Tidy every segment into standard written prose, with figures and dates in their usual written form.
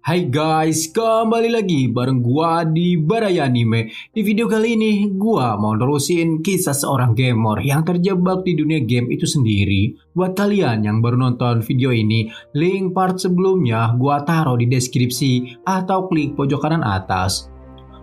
Hai guys, kembali lagi bareng gua di Baraya Anime. Di video kali ini, gua mau nerusin kisah seorang gamer yang terjebak di dunia game itu sendiri. Buat kalian yang baru nonton video ini, link part sebelumnya gua taruh di deskripsi atau klik pojok kanan atas.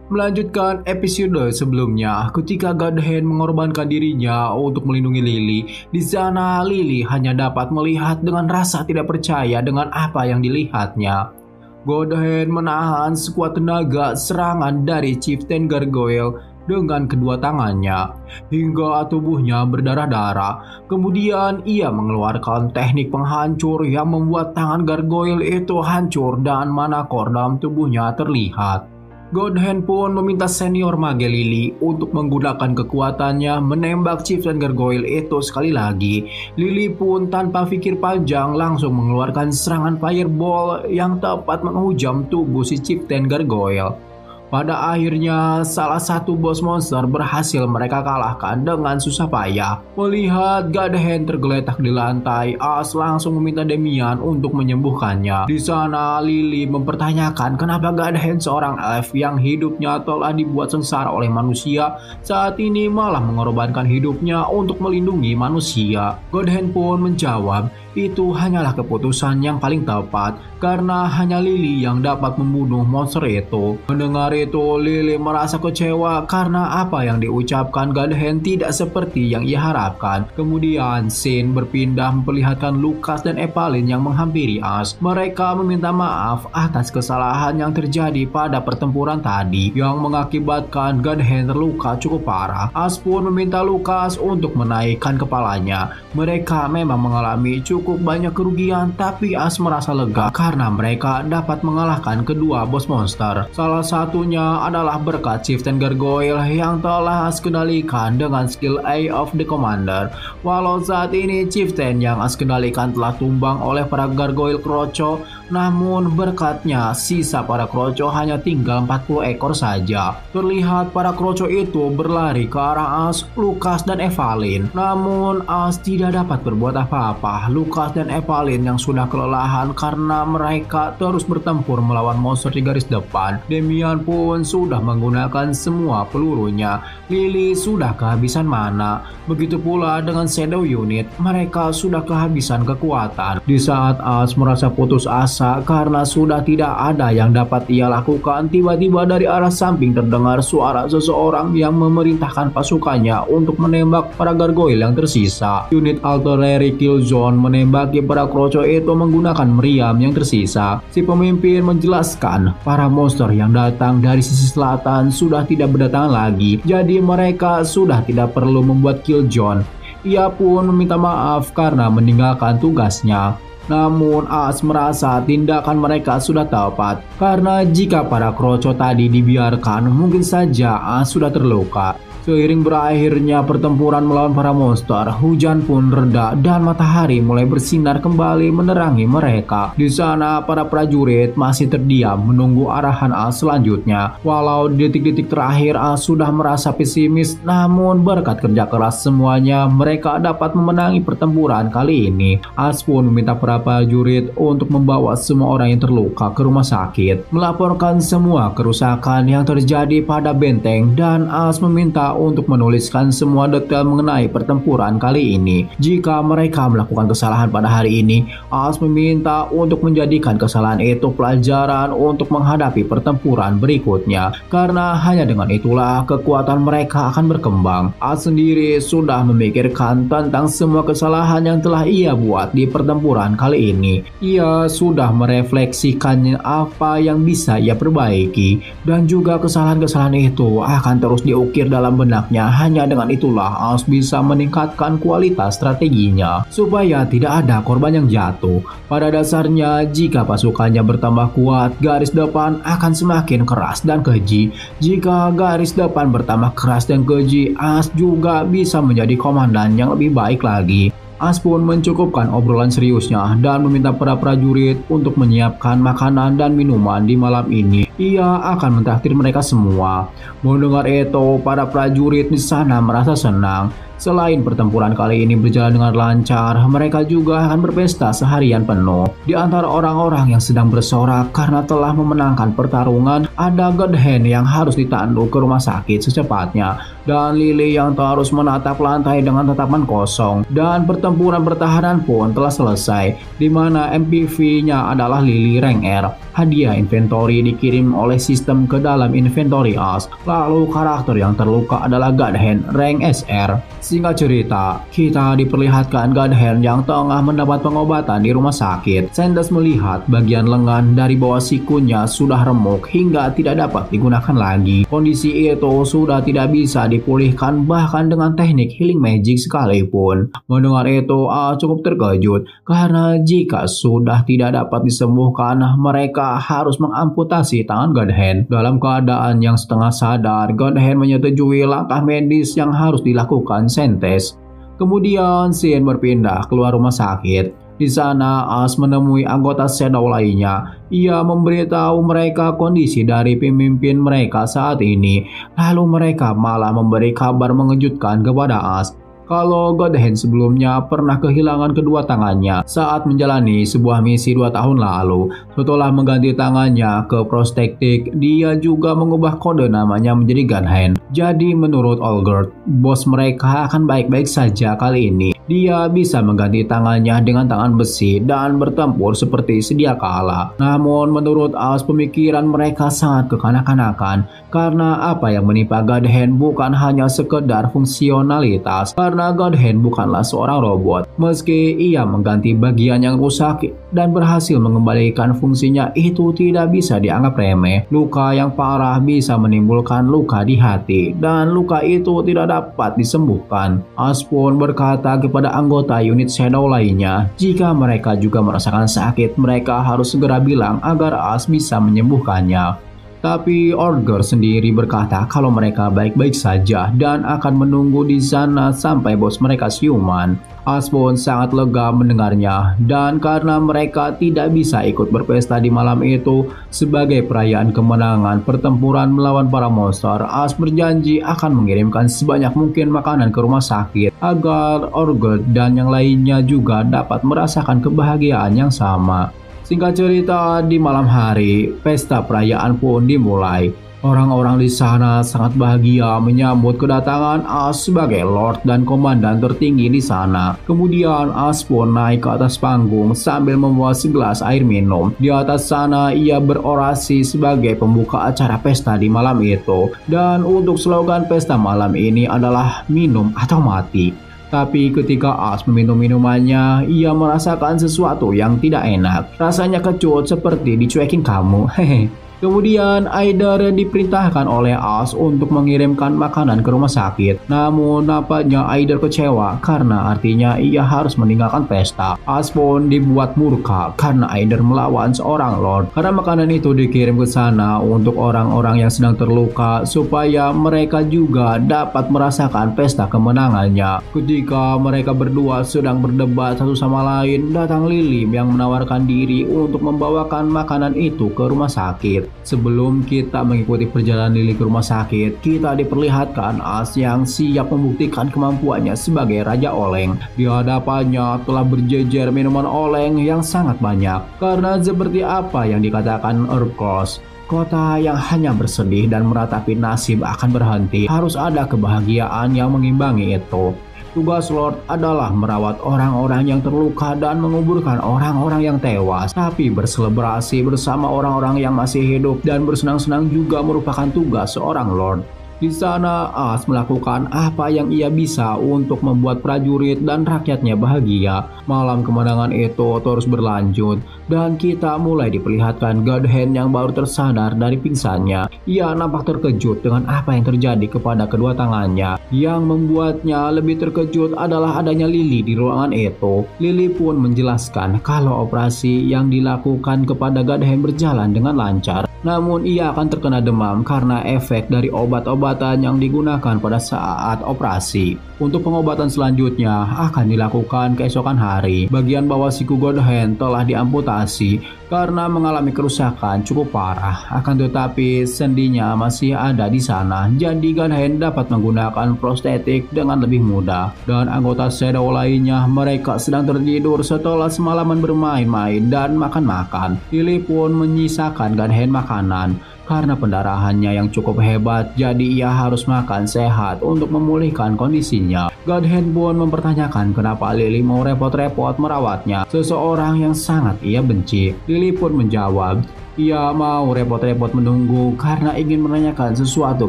Melanjutkan episode sebelumnya, ketika Godhand mengorbankan dirinya untuk melindungi Lily, di sana Lily hanya dapat melihat dengan rasa tidak percaya dengan apa yang dilihatnya. Godhand menahan sekuat tenaga serangan dari Chieftain Gargoyle dengan kedua tangannya hingga tubuhnya berdarah-darah. Kemudian ia mengeluarkan teknik penghancur yang membuat tangan Gargoyle itu hancur dan mana core dalam tubuhnya terlihat. Godhand pun meminta senior mage Lily untuk menggunakan kekuatannya menembak Chieftain Gargoyle itu sekali lagi. Lily pun tanpa pikir panjang langsung mengeluarkan serangan fireball yang tepat menghujam tubuh si Chieftain Gargoyle. Pada akhirnya, salah satu bos monster berhasil mereka kalahkan dengan susah payah. Melihat Godhand tergeletak di lantai, Ash langsung meminta Damian untuk menyembuhkannya. Di sana, Lily mempertanyakan kenapa Godhand seorang elf yang hidupnya telah dibuat sengsara oleh manusia, saat ini malah mengorbankan hidupnya untuk melindungi manusia. Godhand pun menjawab, itu hanyalah keputusan yang paling tepat karena hanya Lily yang dapat membunuh monster itu. Mendengar itu, Lily merasa kecewa karena apa yang diucapkan Godhand tidak seperti yang ia harapkan. Kemudian scene berpindah memperlihatkan Lucas dan Evelyn yang menghampiri Ash. Mereka meminta maaf atas kesalahan yang terjadi pada pertempuran tadi yang mengakibatkan Godhand terluka cukup parah. Ash pun meminta Lucas untuk menaikkan kepalanya. Mereka memang mengalami cukup banyak kerugian, tapi Ash merasa lega karena mereka dapat mengalahkan kedua bos monster. Salah satunya adalah berkat Chieftain Gargoyle yang telah Ash kendalikan dengan skill Eye of the Commander. Walau saat ini Chieftain yang Ash kendalikan telah tumbang oleh para Gargoyle Kroco, namun berkatnya sisa para Kroco hanya tinggal 40 ekor saja. Terlihat para Kroco itu berlari ke arah Ash, Lucas dan Evelyn. Namun Ash tidak dapat berbuat apa-apa. Lucas dan Evelyn yang sudah kelelahan karena mereka terus bertempur melawan monster di garis depan. Damian pun sudah menggunakan semua pelurunya. Lily sudah kehabisan mana. Begitu pula dengan Shadow Unit, mereka sudah kehabisan kekuatan. Di saat Ash merasa putus asa karena sudah tidak ada yang dapat ia lakukan, tiba-tiba dari arah samping terdengar suara seseorang yang memerintahkan pasukannya untuk menembak para gargoyle yang tersisa. Unit Artillery Killzone menembaki para kroco itu menggunakan meriam yang tersisa. Si pemimpin menjelaskan para monster yang datang dari sisi selatan sudah tidak berdatangan lagi, jadi mereka sudah tidak perlu membuat Killzone. Ia pun meminta maaf karena meninggalkan tugasnya. Namun Ash merasa tindakan mereka sudah tepat karena jika para kroco tadi dibiarkan, mungkin saja Ash sudah terluka. Seiring berakhirnya pertempuran melawan para monster, hujan pun reda dan matahari mulai bersinar kembali menerangi mereka. Di sana para prajurit masih terdiam menunggu arahan Ash selanjutnya. Walau di detik-detik terakhir Ash sudah merasa pesimis, namun berkat kerja keras semuanya mereka dapat memenangi pertempuran kali ini. Ash pun meminta para prajurit untuk membawa semua orang yang terluka ke rumah sakit, melaporkan semua kerusakan yang terjadi pada benteng, dan Ash meminta untuk menuliskan semua detail mengenai pertempuran kali ini. Jika mereka melakukan kesalahan pada hari ini, Ash meminta untuk menjadikan kesalahan itu pelajaran untuk menghadapi pertempuran berikutnya, karena hanya dengan itulah kekuatan mereka akan berkembang. Ash sendiri sudah memikirkan tentang semua kesalahan yang telah ia buat di pertempuran kali ini. Ia sudah merefleksikan apa yang bisa ia perbaiki, dan juga kesalahan-kesalahan itu akan terus diukir dalam benaknya. Hanya dengan itulah Ash bisa meningkatkan kualitas strateginya supaya tidak ada korban yang jatuh. Pada dasarnya, jika pasukannya bertambah kuat, garis depan akan semakin keras dan keji. Jika garis depan bertambah keras dan keji, Ash juga bisa menjadi komandan yang lebih baik lagi. Ash pun mencukupkan obrolan seriusnya dan meminta para prajurit untuk menyiapkan makanan dan minuman di malam ini. Ia akan mentraktir mereka semua. Mendengar itu, para prajurit di sana merasa senang. Selain pertempuran kali ini berjalan dengan lancar, mereka juga akan berpesta seharian penuh. Di antara orang-orang yang sedang bersorak karena telah memenangkan pertarungan, ada God Hand yang harus ditandu ke rumah sakit secepatnya, dan Lily yang terus menatap lantai dengan tatapan kosong. Dan pertempuran pertahanan pun telah selesai, di mana MPV-nya adalah Lily Rank R. Hadiah inventory dikirim oleh sistem ke dalam inventory As. Lalu karakter yang terluka adalah God Hand Rank SR. Singkat cerita, kita diperlihatkan God Hand yang tengah mendapat pengobatan di rumah sakit. Sanders melihat bagian lengan dari bawah sikunya sudah remuk hingga tidak dapat digunakan lagi. Kondisi itu sudah tidak bisa dipulihkan bahkan dengan teknik healing magic sekalipun. Mendengar itu, cukup terkejut karena jika sudah tidak dapat disembuhkan, mereka harus mengamputasi tangan God Hand. Dalam keadaan yang setengah sadar, God Hand menyetujui langkah medis yang harus dilakukan Sentes. Kemudian Sien berpindah keluar rumah sakit. Di sana As menemui anggota Shadow lainnya. Ia memberitahu mereka kondisi dari pemimpin mereka saat ini. Lalu mereka malah memberi kabar mengejutkan kepada As kalau God Hand sebelumnya pernah kehilangan kedua tangannya saat menjalani sebuah misi 2 tahun lalu. Setelah mengganti tangannya ke prostetik, dia juga mengubah kode namanya menjadi God Hand. Jadi menurut Olgerd, bos mereka akan baik-baik saja kali ini. Dia bisa mengganti tangannya dengan tangan besi dan bertempur seperti sedia kala. Namun menurut As, pemikiran mereka sangat kekanak-kanakan karena apa yang menimpa God Hand bukan hanya sekedar fungsionalitas. Karena God Hand bukanlah seorang robot. Meski ia mengganti bagian yang rusak dan berhasil mengembalikan fungsinya, itu tidak bisa dianggap remeh. Luka yang parah bisa menimbulkan luka di hati, dan luka itu tidak dapat disembuhkan. As pun berkata kepada anggota unit Shadow lainnya, jika mereka juga merasakan sakit, mereka harus segera bilang agar As bisa menyembuhkannya. Tapi Olgerd sendiri berkata kalau mereka baik-baik saja dan akan menunggu di sana sampai bos mereka siuman. As pun sangat lega mendengarnya, dan karena mereka tidak bisa ikut berpesta di malam itu sebagai perayaan kemenangan pertempuran melawan para monster, As berjanji akan mengirimkan sebanyak mungkin makanan ke rumah sakit agar Olgerd dan yang lainnya juga dapat merasakan kebahagiaan yang sama. Singkat cerita, di malam hari, pesta perayaan pun dimulai. Orang-orang di sana sangat bahagia menyambut kedatangan As sebagai Lord dan Komandan tertinggi di sana. Kemudian As pun naik ke atas panggung sambil membawa segelas air minum. Di atas sana ia berorasi sebagai pembuka acara pesta di malam itu. Dan untuk slogan pesta malam ini adalah minum atau mati. Tapi ketika As meminum minumannya, ia merasakan sesuatu yang tidak enak. Rasanya kecut seperti dicuekin kamu. Hehe. Kemudian Aider diperintahkan oleh As untuk mengirimkan makanan ke rumah sakit. Namun nampaknya Aider kecewa karena artinya ia harus meninggalkan pesta. As pun dibuat murka karena Aider melawan seorang Lord. Karena makanan itu dikirim ke sana untuk orang-orang yang sedang terluka supaya mereka juga dapat merasakan pesta kemenangannya. Ketika mereka berdua sedang berdebat satu sama lain, datang Lilim yang menawarkan diri untuk membawakan makanan itu ke rumah sakit. Sebelum kita mengikuti perjalanan Lily ke rumah sakit, kita diperlihatkan As yang siap membuktikan kemampuannya sebagai Raja Oleng. Di hadapannya telah berjejer minuman oleng yang sangat banyak. Karena seperti apa yang dikatakan Urkos, kota yang hanya bersedih dan meratapi nasib akan berhenti, harus ada kebahagiaan yang mengimbangi itu. Tugas Lord adalah merawat orang-orang yang terluka dan menguburkan orang-orang yang tewas. Tapi berselebrasi bersama orang-orang yang masih hidup dan bersenang-senang juga merupakan tugas seorang Lord. Di sana As melakukan apa yang ia bisa untuk membuat prajurit dan rakyatnya bahagia. Malam kemenangan itu terus berlanjut dan kita mulai diperlihatkan God Hand yang baru tersadar dari pingsannya. Ia nampak terkejut dengan apa yang terjadi kepada kedua tangannya. Yang membuatnya lebih terkejut adalah adanya Lily di ruangan itu. Lily pun menjelaskan kalau operasi yang dilakukan kepada God Hand berjalan dengan lancar. Namun ia akan terkena demam karena efek dari obat-obatan yang digunakan pada saat operasi. Untuk pengobatan selanjutnya akan dilakukan keesokan hari. Bagian bawah siku God Hand telah diamputasi karena mengalami kerusakan cukup parah. Akan tetapi sendinya masih ada di sana, jadi Gunhen dapat menggunakan prostetik dengan lebih mudah. Dan anggota Shadow lainnya, mereka sedang tertidur setelah semalaman bermain-main dan makan-makan. Lily pun menyisakan Gunhen makanan. Karena pendarahannya yang cukup hebat, jadi ia harus makan sehat untuk memulihkan kondisinya. Gunhen pun mempertanyakan kenapa Lily mau repot-repot merawatnya, seseorang yang sangat ia benci. Lily pun menjawab, ia mau repot-repot menunggu karena ingin menanyakan sesuatu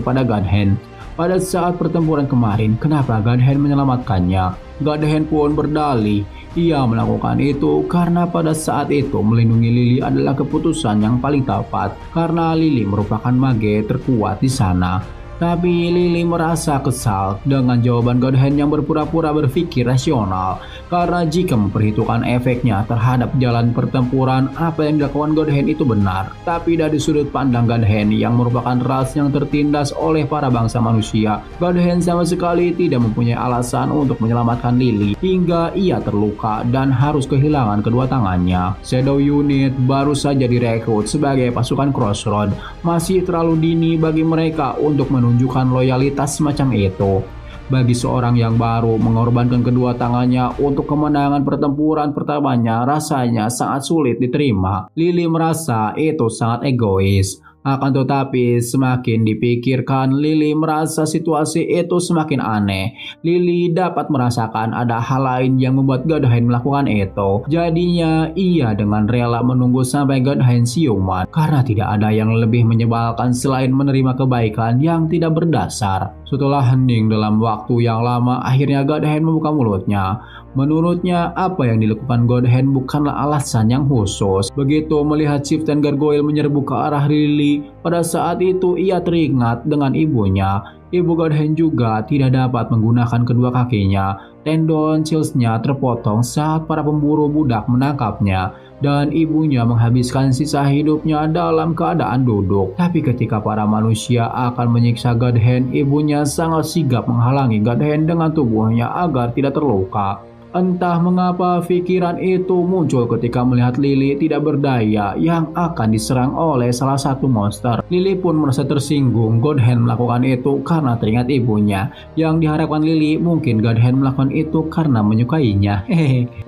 kepada Gunhen. Pada saat pertempuran kemarin, kenapa Gunhen menyelamatkannya? Gunhen pun berdalih, ia melakukan itu karena pada saat itu melindungi Lily adalah keputusan yang paling tepat karena Lily merupakan mage terkuat di sana. Tapi Lily merasa kesal dengan jawaban Gunhen yang berpura-pura berpikir rasional, karena jika memperhitungkan efeknya terhadap jalan pertempuran, apa yang dilakukan Gunhen itu benar. Tapi dari sudut pandang Gunhen yang merupakan ras yang tertindas oleh para bangsa manusia, Gunhen sama sekali tidak mempunyai alasan untuk menyelamatkan Lily hingga ia terluka dan harus kehilangan kedua tangannya. Shadow Unit baru saja direkrut sebagai pasukan Crossroad, masih terlalu dini bagi mereka untuk menunjukkan loyalitas semacam itu. Bagi seorang yang baru mengorbankan kedua tangannya untuk kemenangan pertempuran pertamanya rasanya sangat sulit diterima. Lily merasa itu sangat egois. Akan tetapi semakin dipikirkan, Lily merasa situasi itu semakin aneh. Lily dapat merasakan ada hal lain yang membuat Gunhen melakukan itu. Jadinya ia dengan rela menunggu sampai Gunhen siuman, karena tidak ada yang lebih menyebalkan selain menerima kebaikan yang tidak berdasar. Setelah hening dalam waktu yang lama, akhirnya Gunhen membuka mulutnya. Menurutnya, apa yang dilakukan Gunhen bukanlah alasan yang khusus. Begitu melihat Chieftain Gargoyle menyerbu ke arah Lily, pada saat itu ia teringat dengan ibunya. Ibu Gunhen juga tidak dapat menggunakan kedua kakinya. Tendon Chills-nya terpotong saat para pemburu budak menangkapnya. Dan ibunya menghabiskan sisa hidupnya dalam keadaan duduk. Tapi ketika para manusia akan menyiksa Gunhen, ibunya sangat sigap menghalangi Gunhen dengan tubuhnya agar tidak terluka. Entah mengapa pikiran itu muncul ketika melihat Lily tidak berdaya yang akan diserang oleh salah satu monster. Lily pun merasa tersinggung Gunhen melakukan itu karena teringat ibunya. Yang diharapkan Lily, mungkin Gunhen melakukan itu karena menyukainya.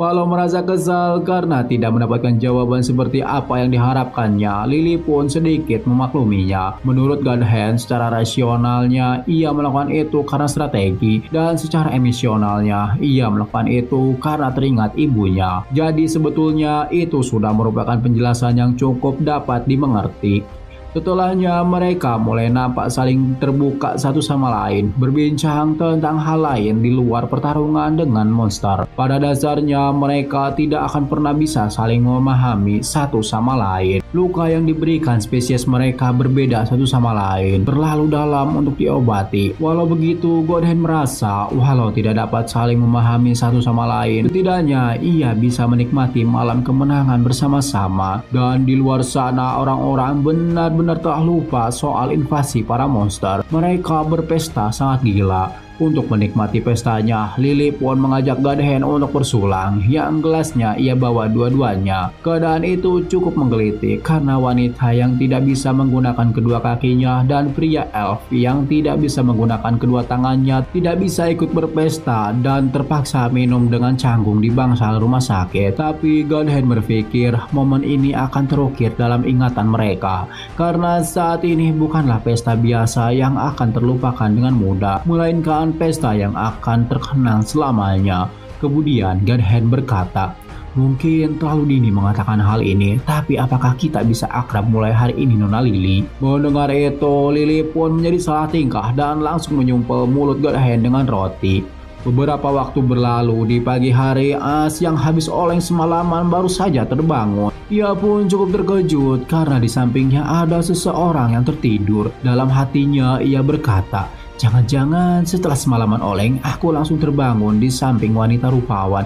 Walau merasa kesal karena tidak mendapatkan jawaban seperti apa yang diharapkannya, Lily pun sedikit memakluminya. Menurut Gunhen, secara rasionalnya ia melakukan itu karena strategi, dan secara emosionalnya ia melakukan itu karena teringat ibunya. Jadi sebetulnya itu sudah merupakan penjelasan yang cukup dapat dimengerti. Setelahnya mereka mulai nampak saling terbuka satu sama lain, berbincang tentang hal lain di luar pertarungan dengan monster. Pada dasarnya mereka tidak akan pernah bisa saling memahami satu sama lain. Luka yang diberikan spesies mereka berbeda satu sama lain, terlalu dalam untuk diobati. Walau begitu, Gunhen merasa walau tidak dapat saling memahami satu sama lain, setidaknya ia bisa menikmati malam kemenangan bersama-sama. Dan di luar sana orang-orang benar-benar tak lupa soal invasi para monster. Mereka berpesta sangat gila. Untuk menikmati pestanya, Lily pun mengajak Gunhen untuk bersulang, yang gelasnya ia bawa dua-duanya. Keadaan itu cukup menggelitik karena wanita yang tidak bisa menggunakan kedua kakinya dan pria elf yang tidak bisa menggunakan kedua tangannya tidak bisa ikut berpesta dan terpaksa minum dengan canggung di bangsal rumah sakit. Tapi Gunhen berpikir momen ini akan terukir dalam ingatan mereka, karena saat ini bukanlah pesta biasa yang akan terlupakan dengan mudah, melainkan pesta yang akan terkenang selamanya. Kemudian Gunhen berkata, mungkin terlalu dini mengatakan hal ini, tapi apakah kita bisa akrab mulai hari ini, Nona Lily? Mendengar itu, Lily pun menjadi salah tingkah dan langsung menyumpel mulut Gunhen dengan roti. Beberapa waktu berlalu, di pagi hari As yang habis oleng semalaman baru saja terbangun. Ia pun cukup terkejut karena di sampingnya ada seseorang yang tertidur. Dalam hatinya ia berkata, jangan-jangan setelah semalaman oleng, aku langsung terbangun di samping wanita rupawan.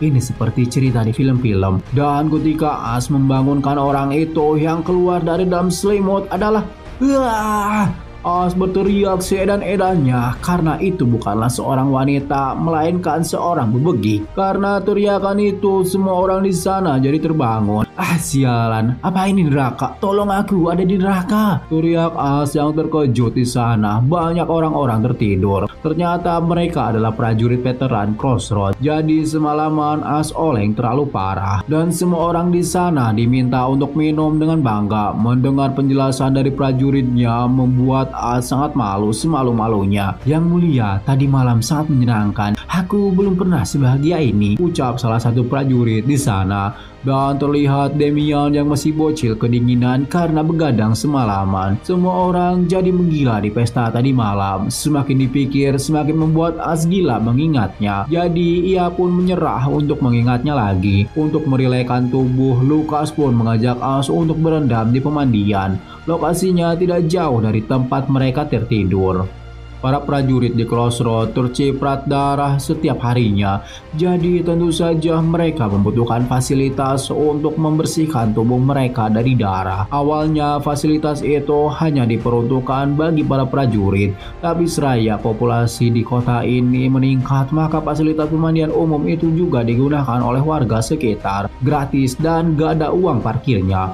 Ini seperti cerita di film-film. Dan ketika As membangunkan orang itu, yang keluar dari dalam selimut adalah As berteriak seedan-edannya karena itu bukanlah seorang wanita, melainkan seorang bebegik. Karena teriakan itu, semua orang di sana jadi terbangun. Ah sialan, apa ini neraka? Tolong aku, ada di neraka. Teriak As yang terkejut di sana. Banyak orang-orang tertidur. Ternyata mereka adalah prajurit veteran Crossroad. Jadi semalaman As oleng terlalu parah. Dan semua orang di sana diminta untuk minum dengan bangga. Mendengar penjelasan dari prajuritnya membuat As sangat malu semalu-malunya. Yang mulia, tadi malam sangat menyenangkan. Aku belum pernah sebahagia ini, ucap salah satu prajurit di sana. Dan terlihat Demian yang masih bocil kedinginan karena begadang semalaman. Semua orang jadi menggila di pesta tadi malam. Semakin dipikir semakin membuat As gila mengingatnya. Jadi ia pun menyerah untuk mengingatnya lagi. Untuk merelakan tubuh, Lukas pun mengajak As untuk berendam di pemandian. Lokasinya tidak jauh dari tempat mereka tertidur. Para prajurit di Crossroad terciprat darah setiap harinya, jadi tentu saja mereka membutuhkan fasilitas untuk membersihkan tubuh mereka dari darah. Awalnya fasilitas itu hanya diperuntukkan bagi para prajurit, tapi seraya populasi di kota ini meningkat, maka fasilitas pemandian umum itu juga digunakan oleh warga sekitar, gratis dan gak ada uang parkirnya.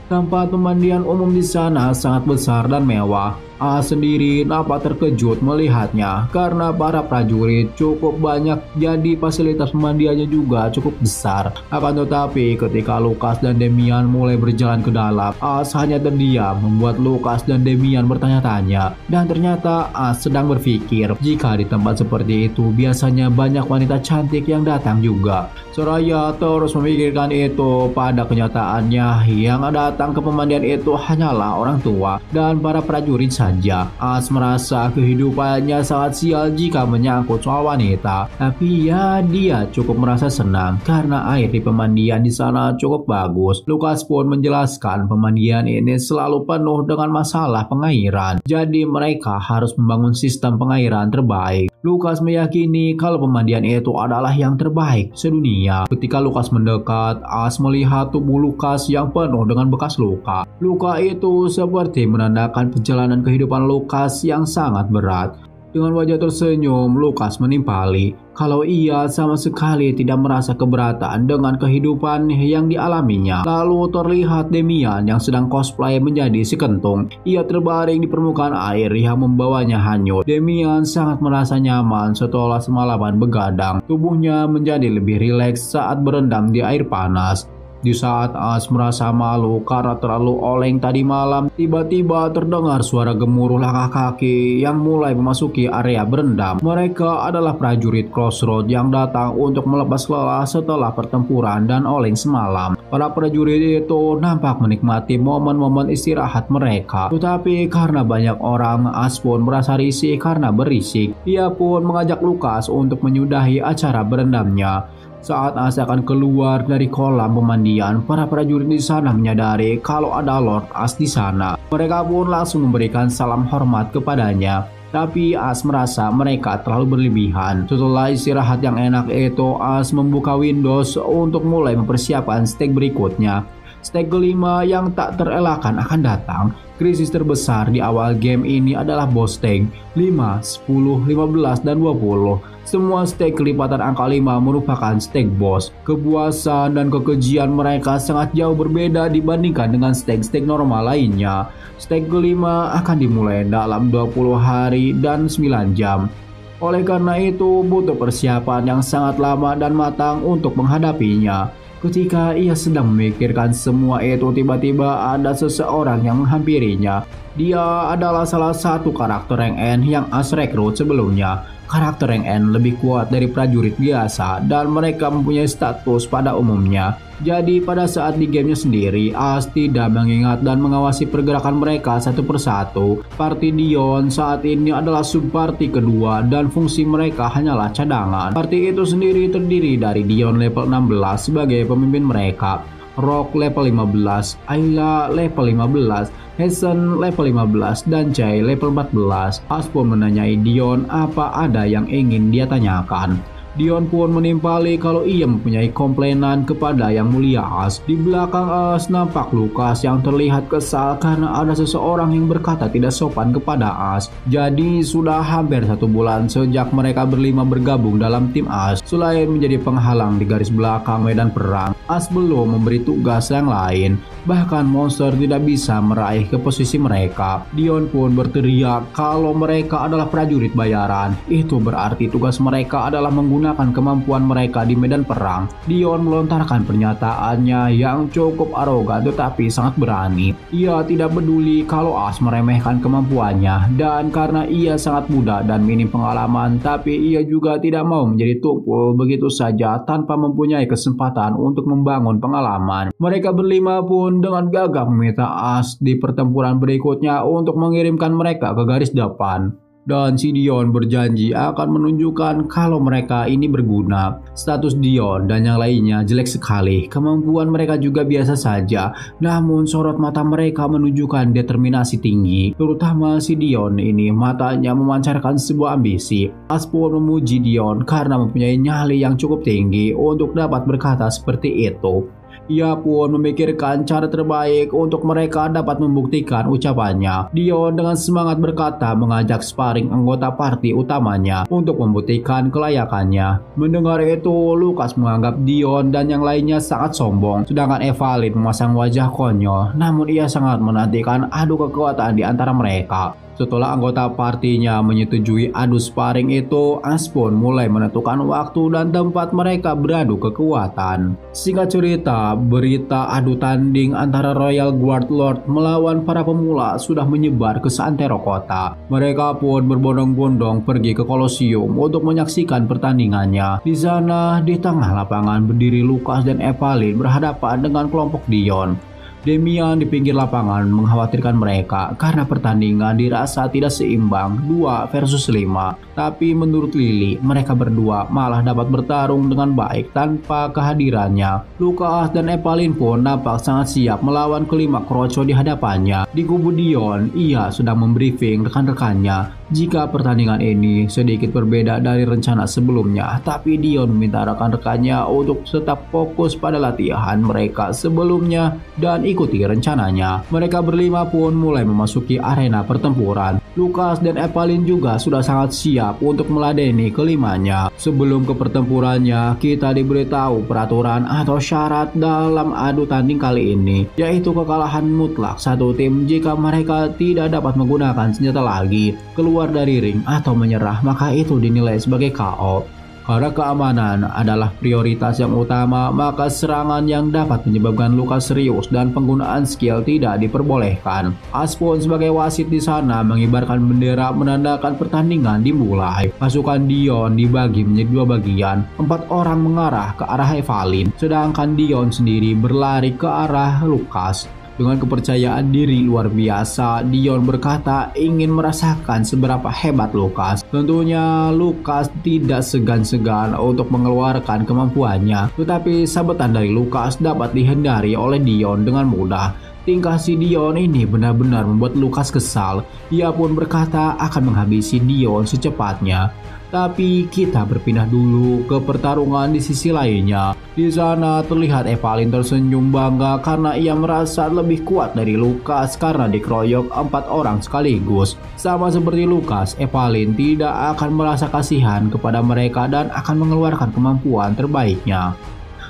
Tempat pemandian umum di sana sangat besar dan mewah. As sendiri nampak terkejut melihatnya karena para prajurit cukup banyak, jadi fasilitas pemandiannya juga cukup besar. Akan tetapi ketika Lukas dan Demian mulai berjalan ke dalam, As hanya terdiam membuat Lukas dan Demian bertanya-tanya. Dan ternyata As sedang berpikir jika di tempat seperti itu biasanya banyak wanita cantik yang datang juga. Seraya terus memikirkan itu, pada kenyataannya yang datang ke pemandian itu hanyalah orang tua dan para prajurit saja. As merasa kehidupannya sangat sial jika menyangkut soal wanita, tapi ya dia cukup merasa senang karena air di pemandian di sana cukup bagus. Lukas pun menjelaskan pemandian ini selalu penuh dengan masalah pengairan, jadi mereka harus membangun sistem pengairan terbaik. Lukas meyakini kalau pemandian itu adalah yang terbaik sedunia. Ketika Lukas mendekat, As melihat tubuh Lukas yang penuh dengan bekas luka. Luka itu seperti menandakan perjalanan kehidupan Lukas yang sangat berat. Dengan wajah tersenyum, Lukas menimpali kalau ia sama sekali tidak merasa keberatan dengan kehidupan yang dialaminya. Lalu terlihat Demian yang sedang cosplay menjadi si kentung. Ia terbaring di permukaan air yang membawanya hanyut. Demian sangat merasa nyaman setelah semalaman begadang. Tubuhnya menjadi lebih rileks saat berendam di air panas. Di saat As merasa malu karena terlalu oleng tadi malam, tiba-tiba terdengar suara gemuruh langkah kaki yang mulai memasuki area berendam. Mereka adalah prajurit Crossroad yang datang untuk melepas lelah setelah pertempuran dan oleng semalam. Para prajurit itu nampak menikmati momen-momen istirahat mereka. Tetapi karena banyak orang, As pun merasa risih karena berisik. Ia pun mengajak Lukas untuk menyudahi acara berendamnya. Saat As akan keluar dari kolam pemandian, para prajurit di sana menyadari kalau ada Lord As di sana. Mereka pun langsung memberikan salam hormat kepadanya. Tapi As merasa mereka terlalu berlebihan. Setelah istirahat yang enak itu, As membuka Windows untuk mulai mempersiapkan stage berikutnya. Stage kelima yang tak terelakkan akan datang. Krisis terbesar di awal game ini adalah boss stage 5, 10, 15, dan 20. Semua stage kelipatan angka 5 merupakan stage boss. Kepuasan dan kekejian mereka sangat jauh berbeda dibandingkan dengan stage-stage normal lainnya. Stage kelima akan dimulai dalam 20 hari dan 9 jam. Oleh karena itu butuh persiapan yang sangat lama dan matang untuk menghadapinya. Ketika ia sedang memikirkan semua itu, tiba-tiba ada seseorang yang menghampirinya. Dia adalah salah satu karakter rank N yang As rekrut sebelumnya. Karakter rank N lebih kuat dari prajurit biasa dan mereka mempunyai status pada umumnya. Jadi pada saat di gamenya sendiri, As tidak mengingat dan mengawasi pergerakan mereka satu persatu. Party Dion saat ini adalah subparty kedua dan fungsi mereka hanyalah cadangan. Party itu sendiri terdiri dari Dion level 16 sebagai pemimpin mereka, Rock level 15, Ayla level 15, Hazen level 15, dan Jay level 14. As pun menanyai Dion apa ada yang ingin dia tanyakan. Dion pun menimpali kalau ia mempunyai komplainan kepada Yang Mulia As. Di belakang As nampak Lukas yang terlihat kesal karena ada seseorang yang berkata tidak sopan kepada As. Jadi sudah hampir 1 bulan sejak mereka berlima bergabung dalam tim As. Selain menjadi penghalang di garis belakang medan perang, As belum memberi tugas yang lain. Bahkan monster tidak bisa meraih ke posisi mereka. Dion pun berteriak kalau mereka adalah prajurit bayaran. Itu berarti tugas mereka adalah menggunakan kemampuan mereka di medan perang. Dion melontarkan pernyataannya yang cukup arogan tetapi sangat berani. Ia tidak peduli kalau As meremehkan kemampuannya, dan karena ia sangat muda dan minim pengalaman, tapi ia juga tidak mau menjadi tumpul begitu saja tanpa mempunyai kesempatan untuk membangun pengalaman. Mereka berlima pun dengan gagah meminta As di pertempuran berikutnya untuk mengirimkan mereka ke garis depan. Dan si Dion berjanji akan menunjukkan kalau mereka ini berguna. Status Dion dan yang lainnya jelek sekali. Kemampuan mereka juga biasa saja. Namun sorot mata mereka menunjukkan determinasi tinggi. Terutama si Dion ini, matanya memancarkan sebuah ambisi. As pun memuji Dion karena mempunyai nyali yang cukup tinggi untuk dapat berkata seperti itu. Ia pun memikirkan cara terbaik untuk mereka dapat membuktikan ucapannya. Dion dengan semangat berkata mengajak sparring anggota party utamanya untuk membuktikan kelayakannya. Mendengar itu, Lukas menganggap Dion dan yang lainnya sangat sombong, sedangkan Evalin memasang wajah konyol. Namun ia sangat menantikan adu kekuatan di antara mereka. Setelah anggota partinya menyetujui adu sparring itu, As pun mulai menentukan waktu dan tempat mereka beradu kekuatan. Singkat cerita, berita adu tanding antara Royal Guard Lord melawan para pemula sudah menyebar ke seantero kota. Mereka pun berbondong-bondong pergi ke Kolosium untuk menyaksikan pertandingannya. Di sana, di tengah lapangan berdiri Lukas dan Evalin berhadapan dengan kelompok Dion. Demian di pinggir lapangan mengkhawatirkan mereka karena pertandingan dirasa tidak seimbang 2 versus 5. Tapi menurut Lily, mereka berdua malah dapat bertarung dengan baik tanpa kehadirannya. Lukas dan Evalin pun nampak sangat siap melawan kelima kroco di hadapannya. Di kubu Dion, ia sedang membriefing rekan-rekannya jika pertandingan ini sedikit berbeda dari rencana sebelumnya, tapi Dion meminta rekan-rekannya untuk tetap fokus pada latihan mereka sebelumnya dan ikuti rencananya. Mereka berlima pun mulai memasuki arena pertempuran. Lukas dan Evalin juga sudah sangat siap untuk meladeni kelimanya. Sebelum ke pertempurannya, kita diberitahu peraturan atau syarat dalam adu tanding kali ini, yaitu kekalahan mutlak satu tim jika mereka tidak dapat menggunakan senjata lagi, keluar dari ring atau menyerah, maka itu dinilai sebagai KO. Karena keamanan adalah prioritas yang utama, maka serangan yang dapat menyebabkan luka serius dan penggunaan skill tidak diperbolehkan. As pun sebagai wasit di sana mengibarkan bendera menandakan pertandingan dimulai. Pasukan Dion dibagi menjadi 2 bagian. 4 orang mengarah ke arah Evalin, sedangkan Dion sendiri berlari ke arah Lukas. Dengan kepercayaan diri luar biasa, Dion berkata ingin merasakan seberapa hebat Lukas. Tentunya Lukas tidak segan-segan untuk mengeluarkan kemampuannya, tetapi sabetan dari Lukas dapat dihindari oleh Dion dengan mudah. Tingkah si Dion ini benar-benar membuat Lukas kesal. Ia pun berkata akan menghabisi Dion secepatnya. Tapi kita berpindah dulu ke pertarungan di sisi lainnya. Di sana terlihat Evalin tersenyum bangga karena ia merasa lebih kuat dari Lukas karena dikeroyok 4 orang sekaligus. Sama seperti Lukas, Evalin tidak akan merasa kasihan kepada mereka dan akan mengeluarkan kemampuan terbaiknya.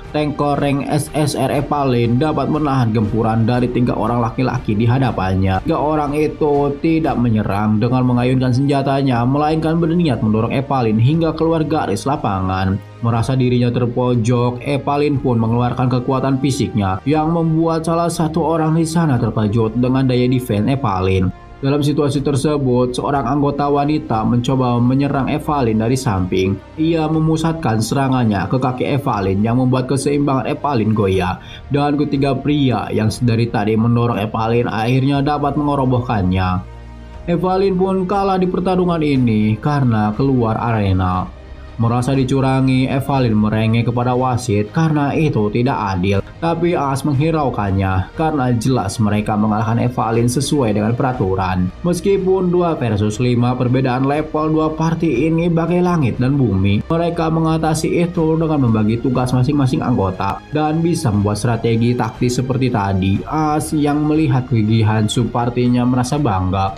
Tanker rank SSR Evalin dapat menahan gempuran dari 3 orang laki-laki di hadapannya. 3 orang itu tidak menyerang dengan mengayunkan senjatanya, melainkan berniat mendorong Evalin hingga keluar garis lapangan. Merasa dirinya terpojok, Evalin pun mengeluarkan kekuatan fisiknya yang membuat salah satu orang di sana terkejut dengan daya defense Evalin. Dalam situasi tersebut, seorang anggota wanita mencoba menyerang Evalin dari samping. Ia memusatkan serangannya ke kaki Evalin yang membuat keseimbangan Evalin goyah. Dan ketiga pria yang dari tadi mendorong Evalin akhirnya dapat mengerobohkannya. Evalin pun kalah di pertarungan ini karena keluar arena. Merasa dicurangi, Evalin merengek kepada wasit karena itu tidak adil. Tapi As menghiraukannya karena jelas mereka mengalahkan Evalin sesuai dengan peraturan. Meskipun 2 versus 5 perbedaan level 2 party ini bagai langit dan bumi, mereka mengatasi itu dengan membagi tugas masing-masing anggota dan bisa membuat strategi taktis seperti tadi. As yang melihat kegigihan subpartinya merasa bangga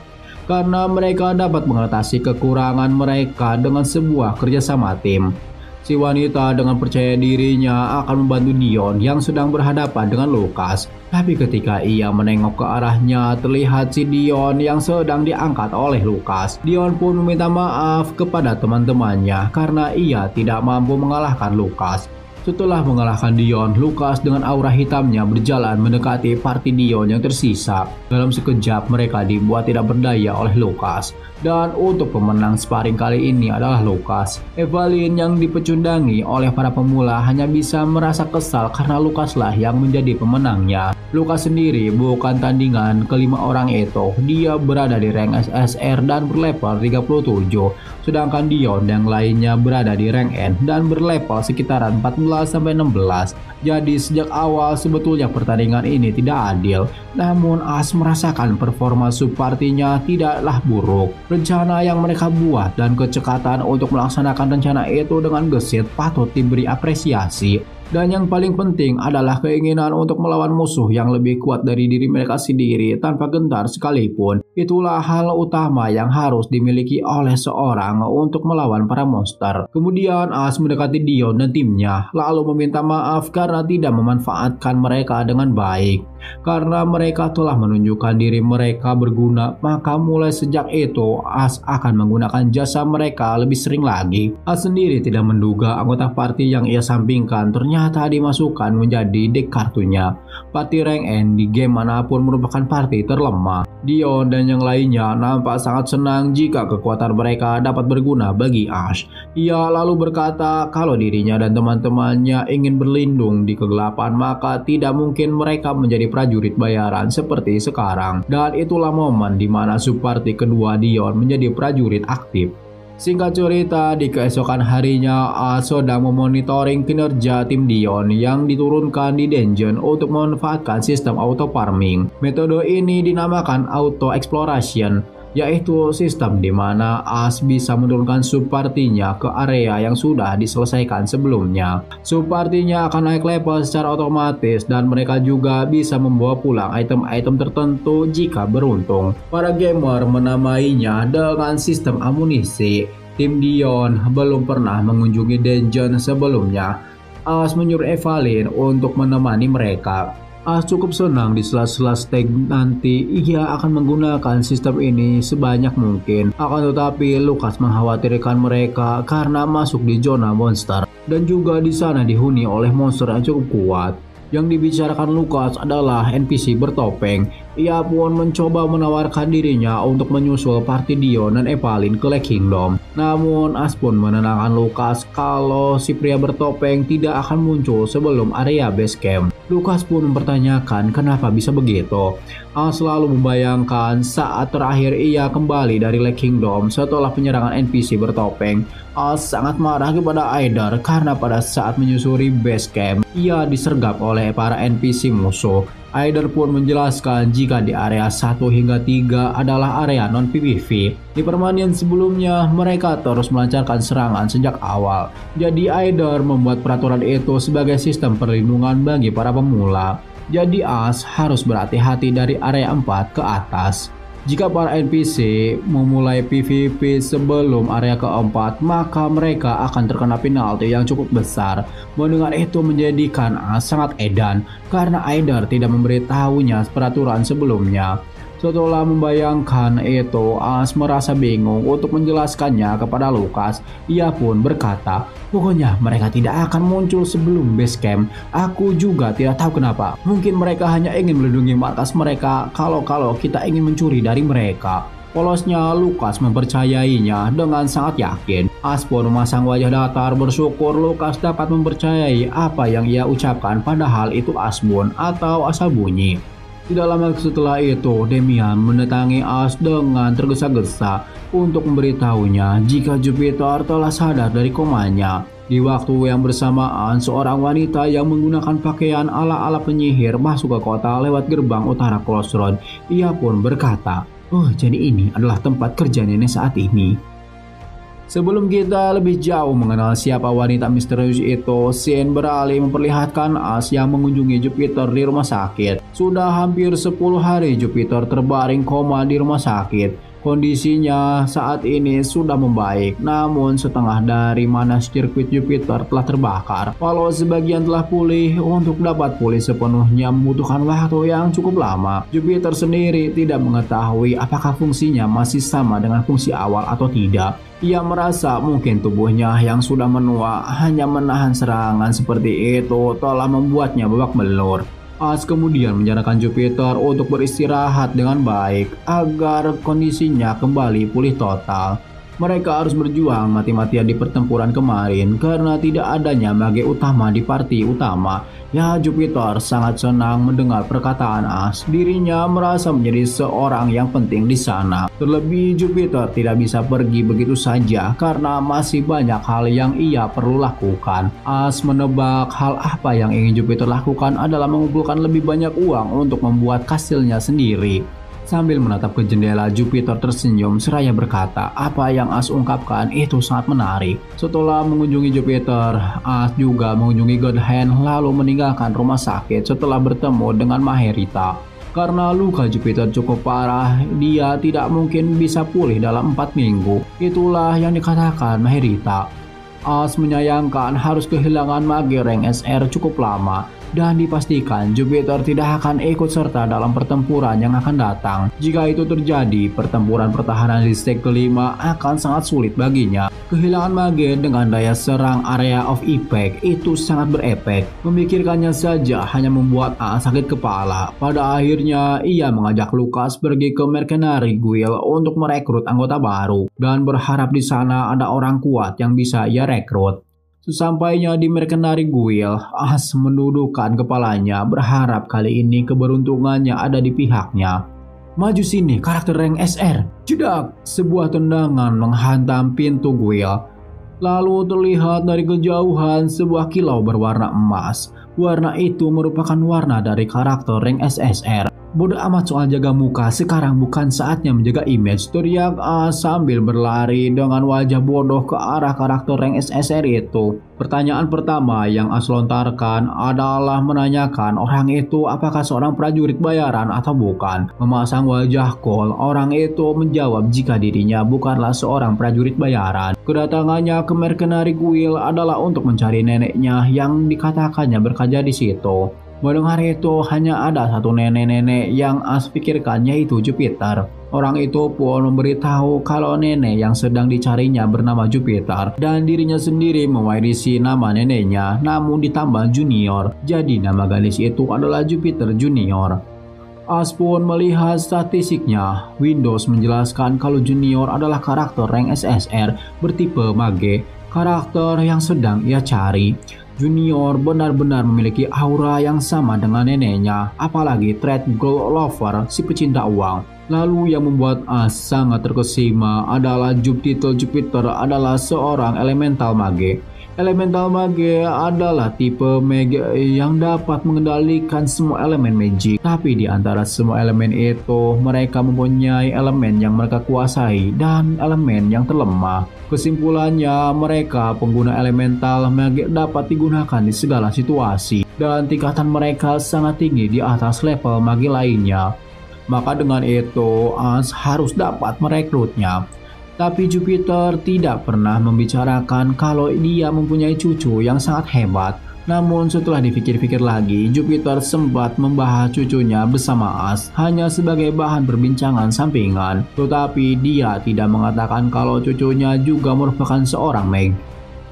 karena mereka dapat mengatasi kekurangan mereka dengan sebuah kerjasama tim. Si wanita dengan percaya dirinya akan membantu Dion yang sedang berhadapan dengan Lucas. Tapi ketika ia menengok ke arahnya, terlihat si Dion yang sedang diangkat oleh Lucas. Dion pun meminta maaf kepada teman-temannya karena ia tidak mampu mengalahkan Lucas. Setelah mengalahkan Dion, Lucas dengan aura hitamnya berjalan mendekati party Dion yang tersisa. Dalam sekejap mereka dibuat tidak berdaya oleh Lucas. Dan untuk pemenang sparring kali ini adalah Lucas. Evalin yang dipecundangi oleh para pemula hanya bisa merasa kesal karena Lucas lah yang menjadi pemenangnya. Lucas sendiri bukan tandingan kelima orang itu. Dia berada di rank SSR dan berlevel 37. Sedangkan Dion yang lainnya berada di rank N dan berlevel sekitaran 14-16. Jadi sejak awal sebetulnya pertandingan ini tidak adil. Namun As merasakan performa subpartinya tidaklah buruk. Rencana yang mereka buat dan kecekatan untuk melaksanakan rencana itu dengan gesit patut diberi apresiasi. Dan yang paling penting adalah keinginan untuk melawan musuh yang lebih kuat dari diri mereka sendiri tanpa gentar sekalipun. Itulah hal utama yang harus dimiliki oleh seorang untuk melawan para monster. Kemudian As mendekati Dion dan timnya, lalu meminta maaf karena tidak memanfaatkan mereka dengan baik. Karena mereka telah menunjukkan diri mereka berguna, maka mulai sejak itu As akan menggunakan jasa mereka lebih sering lagi. As sendiri tidak menduga anggota party yang ia sampingkan ternyata dimasukkan menjadi deck kartunya. Party rank N di game manapun merupakan party terlemah. Dion dan yang lainnya nampak sangat senang jika kekuatan mereka dapat berguna bagi Ash. Ia lalu berkata kalau dirinya dan teman-temannya ingin berlindung di kegelapan, maka tidak mungkin mereka menjadi prajurit bayaran seperti sekarang. Dan itulah momen di mana subparti kedua Dion menjadi prajurit aktif. Singkat cerita, di keesokan harinya As sedang memonitoring kinerja tim Dion yang diturunkan di dungeon untuk memanfaatkan sistem auto farming. Metode ini dinamakan auto exploration, yaitu sistem di mana As bisa menurunkan subpartinya ke area yang sudah diselesaikan sebelumnya. Subpartinya akan naik level secara otomatis dan mereka juga bisa membawa pulang item-item tertentu jika beruntung. Para gamer menamainya dengan sistem amunisi. Tim Dion belum pernah mengunjungi dungeon sebelumnya. As menyuruh Evalin untuk menemani mereka. As cukup senang di sela-sela stake nanti ia akan menggunakan sistem ini sebanyak mungkin. Akan tetapi Lucas mengkhawatirkan mereka karena masuk di zona monster dan juga di sana dihuni oleh monster yang cukup kuat. Yang dibicarakan Lucas adalah NPC bertopeng. Ia pun mencoba menawarkan dirinya untuk menyusul party Dion dan Evalin ke Lake Kingdom. Namun As pun menenangkan Lucas kalau si pria bertopeng tidak akan muncul sebelum area base camp. Lucas pun mempertanyakan kenapa bisa begitu. As selalu membayangkan saat terakhir ia kembali dari Lake Kingdom setelah penyerangan NPC bertopeng. As sangat marah kepada Aider karena pada saat menyusuri base camp ia disergap oleh para NPC musuh. Aider pun menjelaskan jika di area 1 hingga 3 adalah area non-PvP. Di permainan sebelumnya mereka terus melancarkan serangan sejak awal. Jadi Aider membuat peraturan itu sebagai sistem perlindungan bagi para pemula. Jadi As harus berhati-hati dari area 4 ke atas. Jika para NPC memulai PvP sebelum area keempat, maka mereka akan terkena penalti yang cukup besar. Mendengar itu menjadikan As sangat edan karena Aider tidak memberitahunya peraturan sebelumnya. Setelah membayangkan itu, As merasa bingung untuk menjelaskannya kepada Lucas. Ia pun berkata, pokoknya mereka tidak akan muncul sebelum base camp. Aku juga tidak tahu kenapa. Mungkin mereka hanya ingin melindungi markas mereka kalau kita ingin mencuri dari mereka. Polosnya Lucas mempercayainya dengan sangat yakin. As pun memasang wajah datar bersyukur Lucas dapat mempercayai apa yang ia ucapkan padahal itu asbun atau asal bunyi. Tidak lama setelah itu, Demian mendatangi As dengan tergesa-gesa untuk memberitahunya jika Jupiter telah sadar dari komanya. Di waktu yang bersamaan, seorang wanita yang menggunakan pakaian ala-ala penyihir masuk ke kota lewat gerbang utara Crossroad. Ia pun berkata, "Oh, jadi ini adalah tempat kerja nenek saat ini." Sebelum kita lebih jauh mengenal siapa wanita misterius itu, scene beralih memperlihatkan Ash yang mengunjungi Jupiter di rumah sakit. Sudah hampir 10 hari Jupiter terbaring koma di rumah sakit. Kondisinya saat ini sudah membaik, namun setengah dari mana sirkuit Jupiter telah terbakar. Walau sebagian telah pulih, untuk dapat pulih sepenuhnya membutuhkan waktu yang cukup lama. Jupiter sendiri tidak mengetahui apakah fungsinya masih sama dengan fungsi awal atau tidak. Ia merasa mungkin tubuhnya yang sudah menua hanya menahan serangan seperti itu telah membuatnya babak belur. Ash kemudian menyarankan Jupiter untuk beristirahat dengan baik agar kondisinya kembali pulih total. Mereka harus berjuang mati-matian di pertempuran kemarin karena tidak adanya mage utama di parti utama. Ya, Jupiter sangat senang mendengar perkataan Ash. Dirinya merasa menjadi seorang yang penting di sana. Terlebih Jupiter tidak bisa pergi begitu saja karena masih banyak hal yang ia perlu lakukan. Ash menebak hal apa yang ingin Jupiter lakukan adalah mengumpulkan lebih banyak uang untuk membuat kastilnya sendiri. Sambil menatap ke jendela, Jupiter tersenyum seraya berkata, apa yang Ash ungkapkan itu sangat menarik. Setelah mengunjungi Jupiter, Ash juga mengunjungi God Hand lalu meninggalkan rumah sakit setelah bertemu dengan Maherita. Karena luka Jupiter cukup parah, dia tidak mungkin bisa pulih dalam 4 minggu. Itulah yang dikatakan Maherita. Ash menyayangkan harus kehilangan mage rank SR cukup lama. Dan dipastikan Jupiter tidak akan ikut serta dalam pertempuran yang akan datang. Jika itu terjadi, pertempuran pertahanan di stage kelima akan sangat sulit baginya. Kehilangan mage dengan daya serang area of impact itu sangat berefek. Memikirkannya saja hanya membuat Ash sakit kepala. Pada akhirnya, ia mengajak Lucas pergi ke Mercenary Guild untuk merekrut anggota baru. Dan berharap di sana ada orang kuat yang bisa ia rekrut. Sesampainya di Mercenary Guild, Ash mendudukkan kepalanya berharap kali ini keberuntungannya ada di pihaknya. Maju sini karakter rank SR. Jedak, sebuah tendangan menghantam pintu guild. Lalu terlihat dari kejauhan sebuah kilau berwarna emas. Warna itu merupakan warna dari karakter rank SSR. Bodoh amat soal jaga muka, sekarang bukan saatnya menjaga image, teriak Ash sambil berlari dengan wajah bodoh ke arah karakter rank SSR itu. Pertanyaan pertama yang Ash lontarkan adalah menanyakan orang itu apakah seorang prajurit bayaran atau bukan. Memasang wajah cool, orang itu menjawab jika dirinya bukanlah seorang prajurit bayaran. Kedatangannya ke Mercenary Guild adalah untuk mencari neneknya yang dikatakannya bekerja di situ. Mendengar itu, hanya ada satu nenek-nenek yang Ash pikirkan, yaitu Jupiter. Orang itu pun memberitahu kalau nenek yang sedang dicarinya bernama Jupiter dan dirinya sendiri mewarisi nama neneknya namun ditambah junior. Jadi nama gadis itu adalah Jupiter Junior. Ash pun melihat statistiknya. Windows menjelaskan kalau Junior adalah karakter rank SSR bertipe mage, karakter yang sedang ia cari. Junior benar-benar memiliki aura yang sama dengan neneknya, apalagi trait gold lover, si pecinta uang. Lalu yang membuat Ash sangat terkesima adalah titel Jupiter adalah seorang elemental mage. Elemental mage adalah tipe mage yang dapat mengendalikan semua elemen magic. Tapi di antara semua elemen itu, mereka mempunyai elemen yang mereka kuasai dan elemen yang terlemah. Kesimpulannya, mereka pengguna elemental mage dapat digunakan di segala situasi. Dan tingkatan mereka sangat tinggi di atas level mage lainnya. Maka dengan itu, Ash harus dapat merekrutnya. Tapi Jupiter tidak pernah membicarakan kalau dia mempunyai cucu yang sangat hebat. Namun setelah dipikir-pikir lagi, Jupiter sempat membahas cucunya bersama Ash hanya sebagai bahan perbincangan sampingan. Tetapi dia tidak mengatakan kalau cucunya juga merupakan seorang Meg.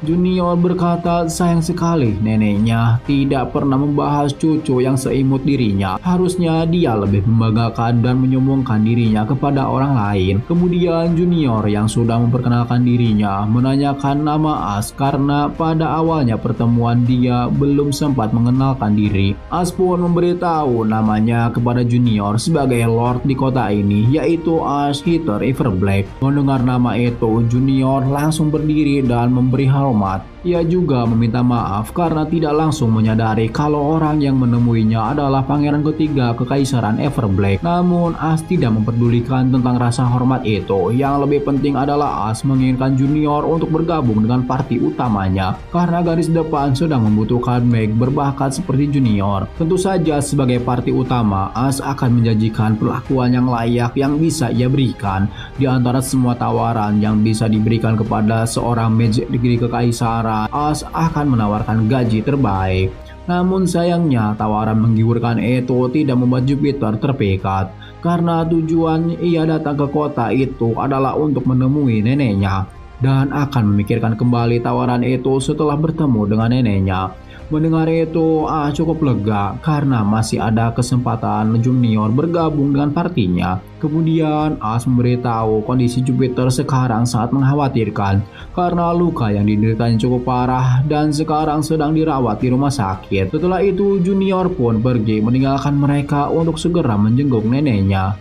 Junior berkata sayang sekali neneknya tidak pernah membahas cucu yang seimut dirinya. Harusnya dia lebih membanggakan dan menyombongkan dirinya kepada orang lain. Kemudian Junior yang sudah memperkenalkan dirinya menanyakan nama Ash karena pada awalnya pertemuan dia belum sempat mengenalkan diri. Ash pun memberitahu namanya kepada Junior sebagai Lord di kota ini, yaitu Ash Hitter Everblack. Mendengar nama itu, Junior langsung berdiri dan memberi hormat. Ia juga meminta maaf karena tidak langsung menyadari kalau orang yang menemuinya adalah pangeran ketiga Kekaisaran Everblack. Namun As tidak memperdulikan tentang rasa hormat itu. Yang lebih penting adalah As menginginkan Junior untuk bergabung dengan parti utamanya karena garis depan sedang membutuhkan Meg berbakat seperti Junior. Tentu saja sebagai parti utama, As akan menjanjikan perlakuan yang layak yang bisa ia berikan. Di antara semua tawaran yang bisa diberikan kepada seorang Magic Degree Kekaisaran, As akan menawarkan gaji terbaik. Namun sayangnya tawaran menggiurkan itu tidak membuat Jupiter terpikat karena tujuan ia datang ke kota itu adalah untuk menemui neneknya dan akan memikirkan kembali tawaran itu setelah bertemu dengan neneknya. Mendengar itu, cukup lega karena masih ada kesempatan Junior bergabung dengan partinya. Kemudian As memberitahu kondisi Jupiter sekarang sangat mengkhawatirkan karena luka yang dideritanya cukup parah dan sekarang sedang dirawat di rumah sakit. Setelah itu Junior pun pergi meninggalkan mereka untuk segera menjenguk neneknya.